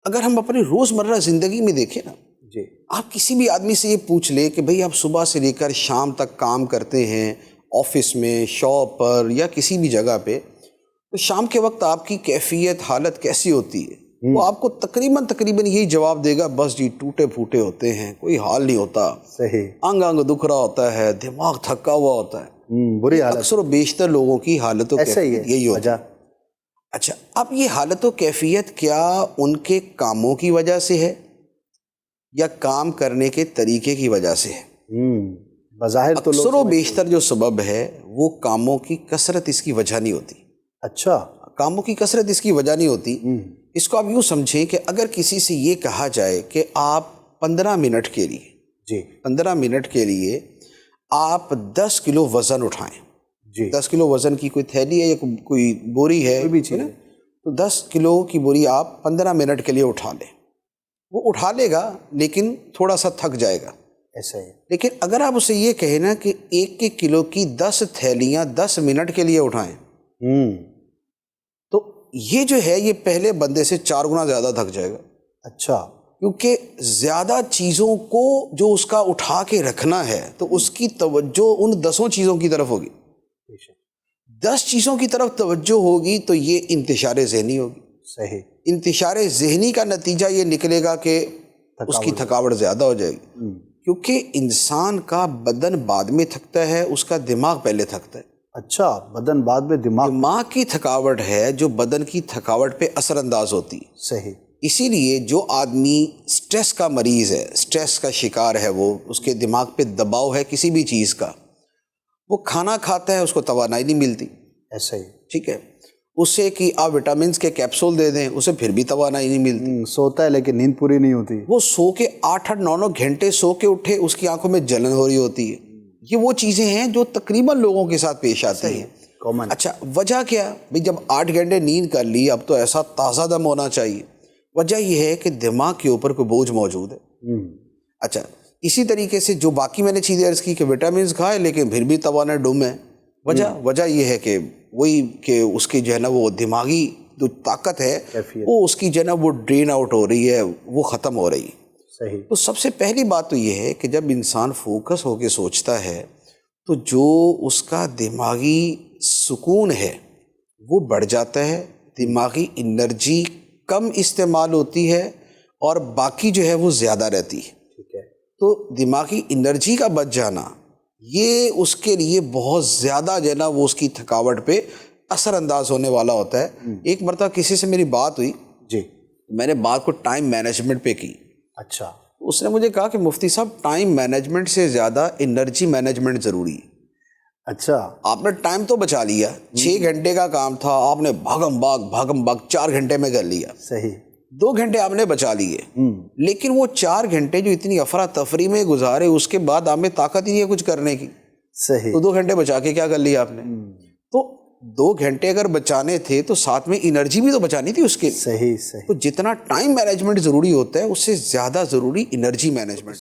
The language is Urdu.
اگر ہم اپنی روزمرہ زندگی میں دیکھیں نا جی، آپ کسی بھی آدمی سے یہ پوچھ لیں کہ بھئی آپ صبح سے لے کر شام تک کام کرتے ہیں آفس میں، شاپ پر یا کسی بھی جگہ پہ، تو شام کے وقت آپ کی کیفیت حالت کیسی ہوتی ہے؟ وہ آپ کو تقریباً یہی جواب دے گا، بس جی ٹوٹے پھوٹے ہوتے ہیں، کوئی حال نہیں ہوتا، صحیح، انگ دکھ رہا ہوتا ہے، دماغ تھکا ہوا ہوتا ہے۔ بری حالت اکثر و بیشتر لوگوں کی حالت و ایسا ہی کیفیت ہے یہی ہوتی وجہ۔ ہے۔ اچھا، اب یہ حالت و کیفیت کیا ان کے کاموں کی وجہ سے ہے یا کام کرنے کے طریقے کی وجہ سے ہے؟ بظاہر تو لوگ اکثر و بیشتر جو سبب ہے وہ کاموں کی کثرت اس کی وجہ نہیں ہوتی۔ اچھا، کاموں کی کثرت اس کی وجہ نہیں ہوتی۔ اس کو آپ یوں سمجھیں کہ اگر کسی سے یہ کہا جائے کہ آپ 15 منٹ کے لیے جی 15 منٹ کے لیے آپ 10 کلو وزن اٹھائیں، جی، 10 کلو وزن کی کوئی تھیلی ہے یا کوئی بوری ہے، کوئی بھی چیز ہے، تو 10 کلو کی بوری آپ 15 منٹ کے لیے اٹھا لیں۔ وہ اٹھا لے گا لیکن تھوڑا سا تھک جائے گا۔ ایسا ہی، لیکن اگر آپ اسے یہ کہیں نا کہ 1 کلو کی 10 تھیلیاں 10 منٹ کے لیے اٹھائیں، تو یہ جو ہے یہ پہلے بندے سے 4 گنا زیادہ تھک جائے گا، اچھا، کیونکہ زیادہ چیزوں کو جو اس کا اٹھا کے رکھنا ہے تو اس کی توجہ ان 10 چیزوں کی طرف ہوگی۔ 10 چیزوں کی طرف توجہ ہوگی تو یہ انتشار ذہنی ہوگی۔ صحیح، انتشار ذہنی کا نتیجہ یہ نکلے گا کہ اس کی تھکاوٹ زیادہ ہو جائے گی، کیونکہ انسان کا بدن بعد میں تھکتا ہے، اس کا دماغ پہلے تھکتا ہے۔ اچھا، بدن بعد میں دماغ کی تھکاوٹ ہے جو بدن کی تھکاوٹ پہ اثر انداز ہوتی ہے۔ صحیح، اسی لیے جو آدمی سٹریس کا مریض ہے، سٹریس کا شکار ہے، وہ اس کے دماغ پہ دباؤ ہے کسی بھی چیز کا، وہ کھانا کھاتا ہے اس کو توانائی نہیں ملتی، ایسا ہی، ٹھیک ہے، اسے کہ آپ وٹامنس کے کیپسول دے دیں اسے پھر بھی توانائی نہیں ملتی، سوتا ہے لیکن نیند پوری نہیں ہوتی، وہ سو کے 8-9 گھنٹے سو کے اٹھے اس کی آنکھوں میں جلن ہو رہی ہوتی ہے۔ یہ وہ چیزیں ہیں جو تقریباً لوگوں کے ساتھ پیش آتی ہیں۔ کامن۔ اچھا، وجہ کیا؟ بھئی جب 8 گھنٹے نیند کر لی اب تو ایسا تازہ دم ہونا چاہیے۔ وجہ یہ ہے کہ دماغ کے اوپر کوئی بوجھ موجود ہے۔ اچھا، اسی طریقے سے جو باقی میں نے چیزیں عرض کی کہ وٹامنز کھائے لیکن پھر بھی توانائی ڈم ہے، وجہ یہ ہے کہ وہی کہ اس کی جو ہے نا وہ دماغی جو طاقت ہے وہ اس کی جو ہے نا وہ ڈرین آؤٹ ہو رہی ہے، وہ ختم ہو رہی ہے۔ صحیح، تو سب سے پہلی بات تو یہ ہے کہ جب انسان فوکس ہو کے سوچتا ہے تو جو اس کا دماغی سکون ہے وہ بڑھ جاتا ہے، دماغی انرجی کم استعمال ہوتی ہے اور باقی جو ہے وہ زیادہ رہتی ہے۔ ٹھیک ہے، تو دماغی انرجی کا بچ جانا یہ اس کے لیے بہت زیادہ جو ہے نا وہ اس کی تھکاوٹ پہ اثر انداز ہونے والا ہوتا ہے۔ ایک مرتبہ کسی سے میری بات ہوئی، جی، میں نے بات کو ٹائم مینجمنٹ پہ کی۔ اچھا، اس نے مجھے کہا کہ مفتی صاحب ٹائم مینجمنٹ سے زیادہ انرجی مینجمنٹ ضروری ہے۔ اچھا، آپ نے ٹائم تو بچا لیا، 6 گھنٹے کا کام تھا آپ نے بھاگم بھاگ 4 گھنٹے میں کر لیا، صحیح، 2 گھنٹے آپ نے بچا لیے، لیکن وہ 4 گھنٹے جو اتنی افراتفری میں گزارے اس کے بعد آپ میں طاقت ہی نہیں ہے کچھ کرنے کی، صحیح، تو 2 گھنٹے بچا کے کیا کر لیا آپ نے؟ تو 2 گھنٹے اگر بچانے تھے تو ساتھ میں انرجی بھی تو بچانی تھی اس کے لیے۔ صحیح، صحیح۔ تو جتنا ٹائم مینجمنٹ ضروری ہوتا ہے اس سے زیادہ ضروری انرجی مینجمنٹ۔